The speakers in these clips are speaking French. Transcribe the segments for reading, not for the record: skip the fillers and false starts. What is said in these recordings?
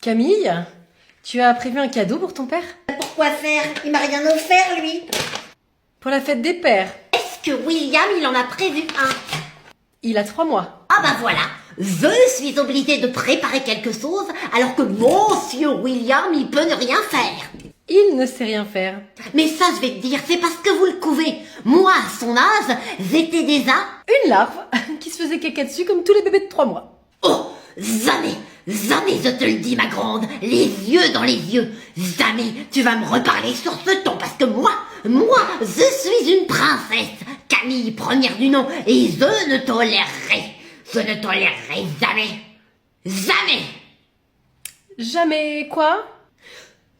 Camille, tu as prévu un cadeau pour ton père? Pourquoi faire? Il m'a rien offert, lui. Pour la fête des pères. Est-ce que William, il en a prévu un? Il a 3 mois. Ah bah voilà, je suis obligée de préparer quelque chose, alors que monsieur William, il peut ne rien faire. Il ne sait rien faire. Mais ça, je vais te dire, c'est parce que vous le couvez. Moi, à son âge, j'étais déjà... Une larve qui se faisait caca dessus comme tous les bébés de 3 mois. Oh, jamais, jamais je te le dis, ma grande, les yeux dans les yeux, jamais tu vas me reparler sur ce ton, parce que moi, je suis une princesse, Camille première du nom, et je ne tolérerai jamais. Jamais quoi?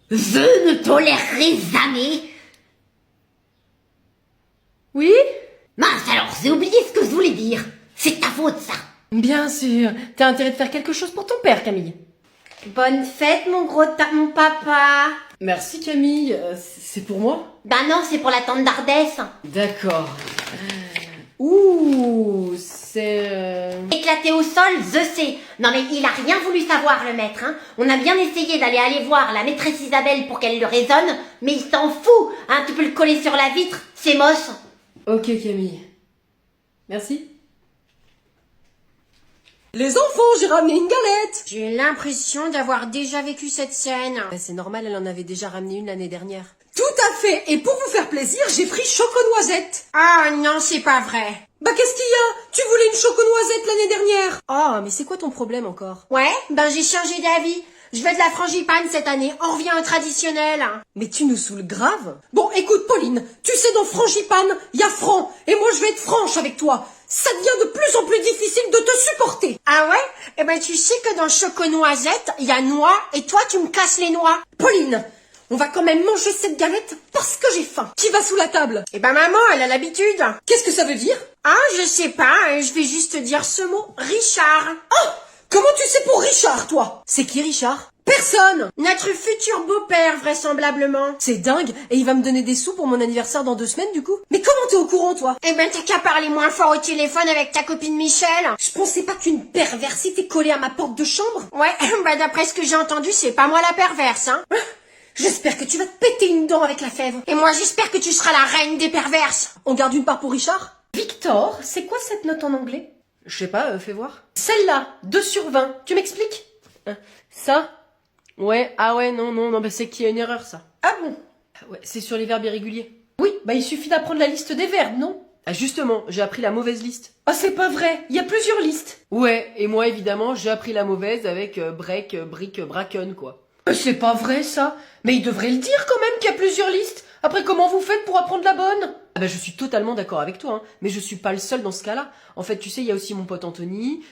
Je ne tolérerai jamais. Oui? Mince alors, j'ai oublié ce que je voulais dire. C'est ta faute, ça. Bien sûr. T'as intérêt de faire quelque chose pour ton père, Camille. Bonne fête, mon papa. Merci, Camille. C'est pour moi? Bah non, c'est pour la tante d'Ardès. D'accord. Ouh, c'est... Éclaté au sol, je sais. Non mais il a rien voulu savoir, le maître, hein. On a bien essayé d'aller voir la maîtresse Isabelle pour qu'elle le raisonne, mais il s'en fout, hein. Tu peux le coller sur la vitre, c'est moche. Ok, Camille. Merci. Les enfants, j'ai ramené une galette. J'ai l'impression d'avoir déjà vécu cette scène. C'est normal, elle en avait déjà ramené une l'année dernière. Tout à fait. Et pour vous faire plaisir, j'ai pris choco-noisette. Ah non, c'est pas vrai. Bah qu'est-ce qu'il y a? Tu voulais une choco-noisette l'année dernière. Ah, mais c'est quoi ton problème encore? Ouais, ben j'ai changé d'avis. Je veux de la frangipane cette année, on revient au traditionnel. Mais tu nous saoules grave. Bon, écoute Pauline, tu sais dans frangipane, il y a franc. Et moi je vais être franche avec toi. Ça devient de plus en plus difficile de te supporter. Ah ouais? Eh ben tu sais que dans choco-noisette, il y a noix, et toi tu me casses les noix. Pauline, on va quand même manger cette galette parce que j'ai faim. Qui va sous la table? Eh ben maman, elle a l'habitude. Qu'est-ce que ça veut dire? Ah, je sais pas, je vais juste dire ce mot, Richard. Oh, comment tu sais pour Richard, toi? C'est qui, Richard? Personne. Notre futur beau-père, vraisemblablement. C'est dingue. Et il va me donner des sous pour mon anniversaire dans 2 semaines, du coup? Mais comment t'es au courant, toi? Eh ben t'as qu'à parler moins fort au téléphone avec ta copine Michel. Je pensais pas qu'une perverse était collée à ma porte de chambre. Ouais, bah d'après ce que j'ai entendu, c'est pas moi la perverse, hein. J'espère que tu vas te péter une dent avec la fève. Et moi j'espère que tu seras la reine des perverses. On garde une part pour Richard? Victor, c'est quoi cette note en anglais? Je sais pas, fais voir. Celle-là, 2 sur 20. Tu m'expliques? Ça? Ouais, ah ouais, non, bah c'est qu'il y a une erreur, ça. Ah bon? Ouais, c'est sur les verbes irréguliers. Oui, bah il suffit d'apprendre la liste des verbes, non? Ah justement, j'ai appris la mauvaise liste. Ah c'est pas vrai, il y a plusieurs listes. Ouais, et moi évidemment, j'ai appris la mauvaise avec break, brick, bracken, quoi. C'est pas vrai ça. Mais il devrait le dire quand même qu'il y a plusieurs listes. Après comment vous faites pour apprendre la bonne? Ah bah je suis totalement d'accord avec toi, hein, mais je suis pas le seul dans ce cas-là. En fait, tu sais, il y a aussi mon pote Anthony,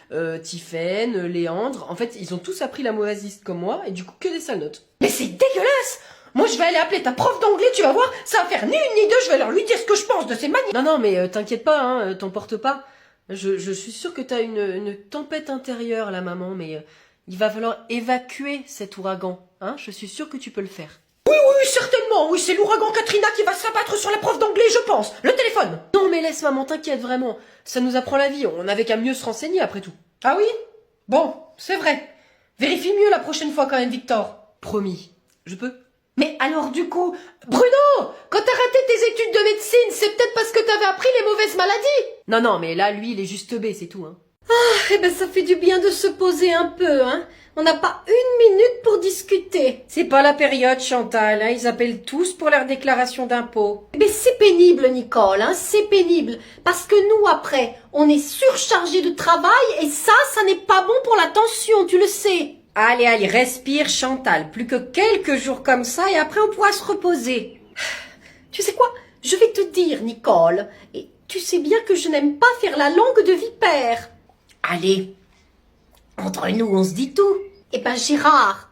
Tiffaine, Léandre. En fait, ils ont tous appris la mauvaise liste comme moi, et du coup, que des sales notes. Mais c'est dégueulasse. Moi je vais aller appeler ta prof d'anglais, tu vas voir, ça va faire ni une ni deux, je vais leur lui dire ce que je pense de ces manières. Non, mais t'inquiète pas, hein, t'emporte pas. Je suis sûre que t'as une tempête intérieure, là, maman, mais il va falloir évacuer cet ouragan, hein. Je suis sûre que tu peux le faire. Oui, certainement, oui, c'est l'ouragan Katrina qui va s'abattre sur la prof d'anglais, je pense. Le téléphone. Non, mais laisse, maman, t'inquiète, vraiment. Ça nous apprend la vie, on avait qu'à mieux se renseigner, après tout. Ah oui? Bon, c'est vrai. Vérifie mieux la prochaine fois quand même, Victor. Promis. Je peux? Mais alors du coup, Bruno, quand t'as raté tes études de médecine, c'est peut-être parce que t'avais appris les mauvaises maladies. Non, mais là, lui, il est juste B, c'est tout, hein. Eh ben ça fait du bien de se poser un peu, hein. On n'a pas une minute pour discuter. C'est pas la période, Chantal, hein. Ils appellent tous pour leur déclaration d'impôt. Mais c'est pénible, Nicole, hein, c'est pénible. Parce que nous, après, on est surchargé de travail et ça n'est pas bon pour la tension, tu le sais. Allez, respire, Chantal. Plus que quelques jours comme ça et après on pourra se reposer. Tu sais quoi? Je vais te dire, Nicole, et tu sais bien que je n'aime pas faire la langue de vipère. Allez, entre nous on se dit tout. Eh ben Gérard,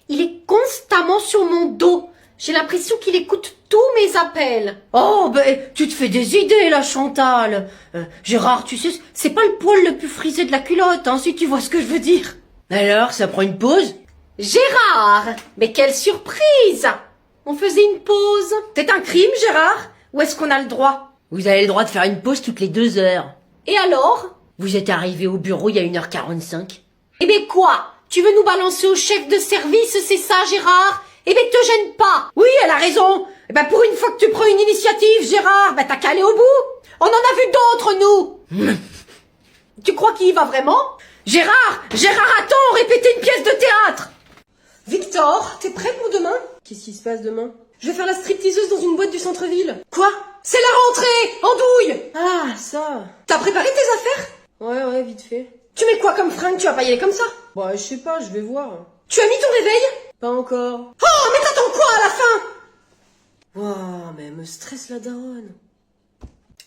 il est constamment sur mon dos. J'ai l'impression qu'il écoute tous mes appels. Oh, ben, tu te fais des idées, là, Chantal. Gérard, tu sais, c'est pas le poil le plus frisé de la culotte, hein, si tu vois ce que je veux dire. Alors, ça prend une pause? Gérard, mais quelle surprise! On faisait une pause. C'est un crime, Gérard? Ou est-ce qu'on a le droit? Vous avez le droit de faire une pause toutes les 2 heures. Et alors? Vous êtes arrivé au bureau il y a 1h45. Eh ben quoi? Tu veux nous balancer au chef de service, c'est ça, Gérard? Eh ben, te gêne pas. Oui, elle a raison. Eh ben, pour une fois que tu prends une initiative, Gérard, ben, t'as qu'à aller au bout. On en a vu d'autres, nous. Tu crois qu'il y va vraiment? Gérard, attends, répéter une pièce de théâtre. Victor, t'es prêt pour demain? Qu'est-ce qui se passe demain? Je vais faire la stripteaseuse dans une boîte du centre-ville. Quoi? C'est la rentrée, andouille. Ah, ça. T'as préparé tes affaires? Ouais, vite fait. Tu mets quoi comme fringue? Tu vas pas y aller comme ça? Bah, je sais pas, je vais voir. Tu as mis ton réveil? Pas encore. Oh, mais t'attends quoi à la fin? Waouh, mais elle me stresse la daronne.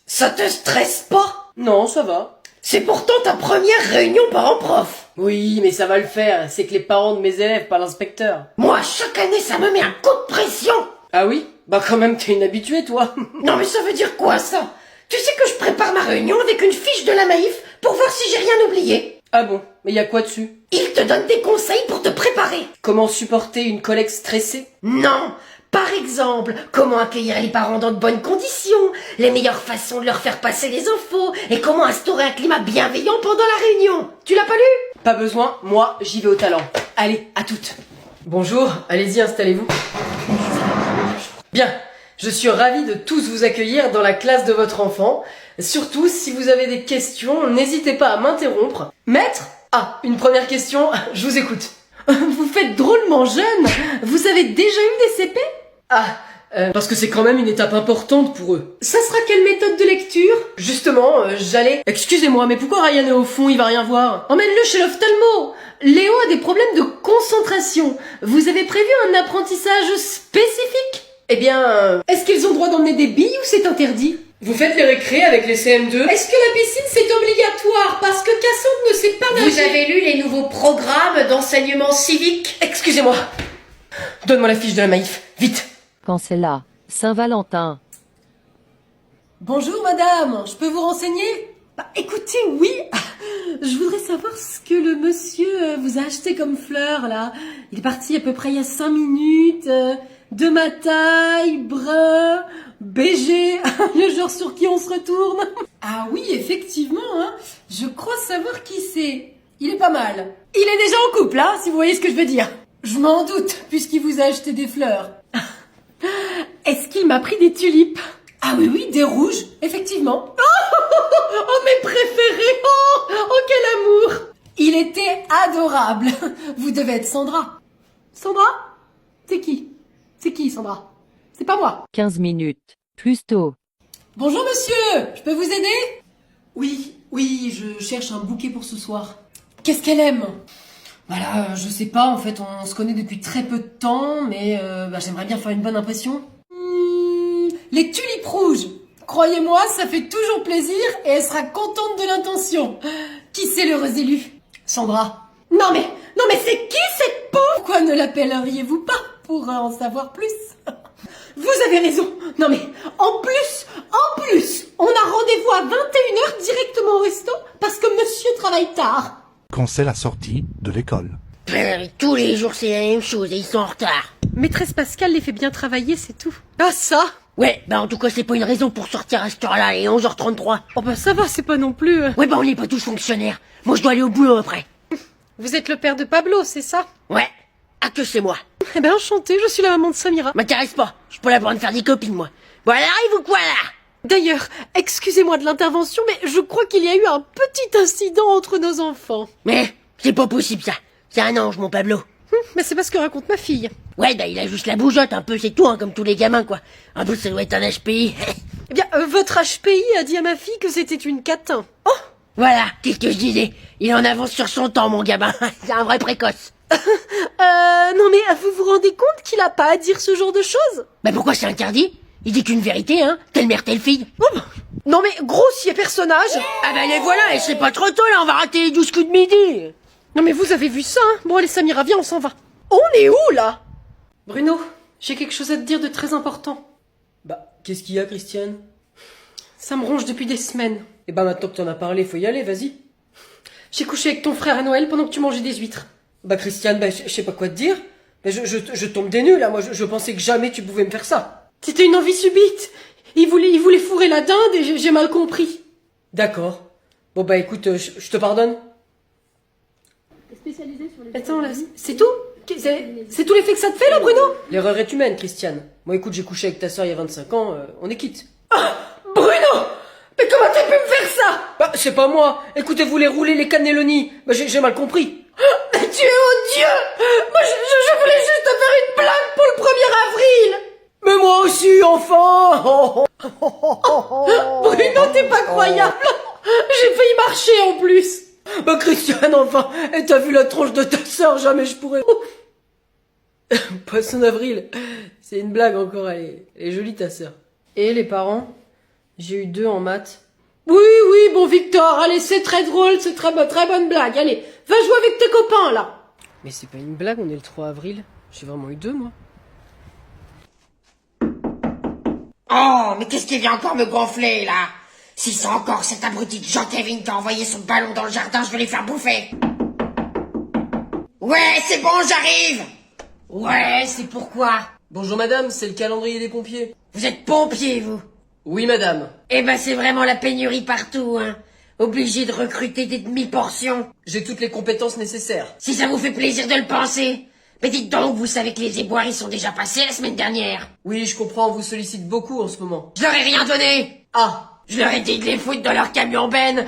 Ça te stresse pas? Non, ça va. C'est pourtant ta première réunion parents-prof. Oui, mais ça va le faire. C'est que les parents de mes élèves, pas l'inspecteur. Moi, chaque année, ça me met un coup de pression. Ah oui? Bah quand même, t'es une habituée, toi. Non, mais ça veut dire quoi, ça? Tu sais que je prépare ma réunion avec une fiche de la Maïf pour voir si j'ai rien oublié. Ah bon? Mais y a quoi dessus? Il te donne des conseils pour te préparer. Comment supporter une collègue stressée? Non. Par exemple, comment accueillir les parents dans de bonnes conditions, les meilleures façons de leur faire passer les infos, et comment instaurer un climat bienveillant pendant la réunion. Tu l'as pas lu? Pas besoin, moi, j'y vais au talent. Allez, à toutes. Bonjour, allez-y, installez-vous. Bien, je suis ravi de tous vous accueillir dans la classe de votre enfant. Surtout, si vous avez des questions, n'hésitez pas à m'interrompre. Maître? Ah, une première question, je vous écoute. Vous faites drôlement jeune. Vous avez déjà eu des CP? Parce que c'est quand même une étape importante pour eux. Ça sera quelle méthode de lecture? Justement, j'allais... Excusez-moi, mais pourquoi Ryan est au fond, il va rien voir? Emmène-le chez l'ophtalmo. Léo a des problèmes de concentration. Vous avez prévu un apprentissage spécifique? Eh bien... Est-ce qu'ils ont droit d'emmener des billes ou c'est interdit? Vous faites les récrés avec les CM2? Est-ce que la piscine c'est obligatoire? Parce que Cassandre ne sait pas nager. Vous avez lu les nouveaux programmes d'enseignement civique? Excusez-moi. Donne-moi la fiche de la Maïf, vite. Quand c'est là, Saint-Valentin. Bonjour madame, je peux vous renseigner? Bah écoutez, oui. Je voudrais savoir ce que le monsieur vous a acheté comme fleurs là. Il est parti à peu près il y a 5 minutes. De ma taille, brun, BG, le genre sur qui on se retourne. Ah oui, effectivement, hein. Je crois savoir qui c'est. Il est pas mal. Il est déjà en couple, hein, si vous voyez ce que je veux dire. Je m'en doute, puisqu'il vous a acheté des fleurs. Est-ce qu'il m'a pris des tulipes? Ah oui, des rouges, effectivement. Oh, mes préférés. Oh, quel amour. Il était adorable. Vous devez être Sandra. Sandra? C'est qui? C'est qui, Sandra? C'est pas moi. 15 minutes. Plus tôt. Bonjour, monsieur. Je peux vous aider? Oui, je cherche un bouquet pour ce soir. Qu'est-ce qu'elle aime? Voilà, je sais pas, en fait, on se connaît depuis très peu de temps, mais j'aimerais bien faire une bonne impression. Les tulipes rouges. Croyez-moi, ça fait toujours plaisir et elle sera contente de l'intention. Qui c'est l'heureuse élue? Sandra. Non mais c'est qui cette pauvre? Pourquoi ne l'appelleriez-vous pas pour en savoir plus? Vous avez raison. Non mais, en plus, on a rendez-vous à 21h directement au resto parce que monsieur travaille tard. Quand c'est la sortie de l'école. Tous les jours c'est la même chose et ils sont en retard. Maîtresse Pascal les fait bien travailler, c'est tout. Ah ça? Ouais, bah en tout cas c'est pas une raison pour sortir à cette heure-là, il est 11h33. Oh bah ça va, c'est pas non plus... Ouais bah on n'est pas tous fonctionnaires. Moi je dois aller au boulot après. Vous êtes le père de Pablo, c'est ça? Ouais, ah que c'est moi. Eh ben enchanté, je suis la maman de Samira. M'intéresse pas, je suis pas là pour me faire des copines moi. Bon elle arrive ou quoi là? D'ailleurs, excusez-moi de l'intervention, mais je crois qu'il y a eu un petit incident entre nos enfants. Mais c'est pas possible ça. C'est un ange mon Pablo. Mais c'est pas ce que raconte ma fille. Ouais bah il a juste la bougeotte un peu, c'est tout hein, comme tous les gamins quoi. En plus ça doit être un HPI. Eh bien, votre HPI a dit à ma fille que c'était une catin. Oh! Voilà, qu'est-ce que je disais? Il en avance sur son temps mon gamin. C'est un vrai précoce. Non mais vous vous rendez compte qu'il a pas à dire ce genre de choses? Bah pourquoi c'est interdit? Il dit qu'une vérité hein, telle mère telle fille. Non mais grossier personnage. Ah bah les voilà, et c'est pas trop tôt là, on va rater les 12 coups de midi. Non mais vous avez vu ça, hein? Bon allez Samira, viens, on s'en va. On est où là? Bruno, j'ai quelque chose à te dire de très important. Bah, qu'est-ce qu'il y a, Christiane? Ça me ronge depuis des semaines. Eh ben maintenant que t'en as parlé, faut y aller, vas-y. J'ai couché avec ton frère à Noël pendant que tu mangeais des huîtres. Bah Christiane, bah, je sais pas quoi te dire. Bah, je tombe des nues là, moi je pensais que jamais tu pouvais me faire ça. C'était une envie subite. Il voulait fourrer la dinde et j'ai mal compris. D'accord. Bon bah écoute, je te pardonne. Attends, là, c'est tout? C'est tout l'effet que ça te fait, là, Bruno? L'erreur est humaine, Christiane. Moi, écoute, j'ai couché avec ta sœur il y a 25 ans, on est quitte. Bruno! Mais comment t'as pu me faire ça? Bah, c'est pas moi. Écoutez, vous les roulez les cannelloni. Bah, j'ai mal compris. Mais tu es odieux! Moi, je voulais juste te faire une blague pour le 1er avril! Mais moi aussi, enfant. Bruno, t'es pas croyable! J'ai failli marcher en plus! Bah, Christiane, enfin, et t'as vu la tronche de ta sœur, jamais je pourrais. Poisson d'avril. C'est une blague encore, elle est jolie ta sœur. Et les parents? J'ai eu 2 en maths. Oui, bon Victor, allez, c'est très drôle, c'est très bonne blague. Allez, va jouer avec tes copains, là. Mais c'est pas une blague, on est le 3 avril. J'ai vraiment eu 2, moi. Oh, mais qu'est-ce qui vient encore me gonfler, là? Si c'est encore cet abruti de Jean-Kevin qui a envoyé son ballon dans le jardin, je vais les faire bouffer. Ouais, c'est bon, j'arrive. Ouais, c'est pourquoi? Bonjour madame, c'est le calendrier des pompiers. Vous êtes pompier, vous? Oui madame. Eh ben, c'est vraiment la pénurie partout, hein. Obligé de recruter des demi-portions. J'ai toutes les compétences nécessaires. Si ça vous fait plaisir de le penser. Mais dites donc, vous savez que les éboueurs, ils sont déjà passés la semaine dernière. Oui, je comprends, on vous sollicite beaucoup en ce moment. Je leur ai rien donné. Ah. Je leur ai dit de les foutre dans leur camion Ben.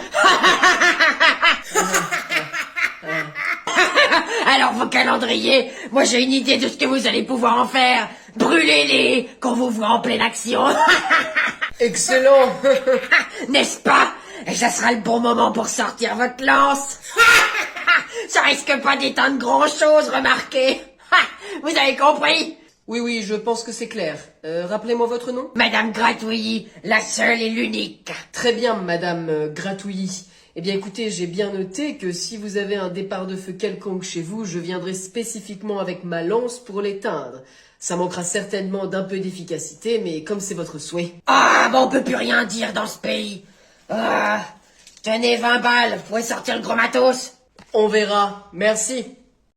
Alors vos calendriers, moi j'ai une idée de ce que vous allez pouvoir en faire. Brûlez-les quand vous voit en pleine action. Excellent. N'est-ce pas? Et ça sera le bon moment pour sortir votre lance. Ça risque pas d'éteindre grand-chose, remarquez. Vous avez compris? Oui, je pense que c'est clair. Rappelez-moi votre nom. Madame Gratouilly, la seule et l'unique. Très bien, madame Gratouilly. Eh bien écoutez, j'ai bien noté que si vous avez un départ de feu quelconque chez vous, je viendrai spécifiquement avec ma lance pour l'éteindre. Ça manquera certainement d'un peu d'efficacité, mais comme c'est votre souhait. Ah, bon, on peut plus rien dire dans ce pays. Ah, tenez 20 balles, vous pouvez sortir le gros matos. On verra. Merci.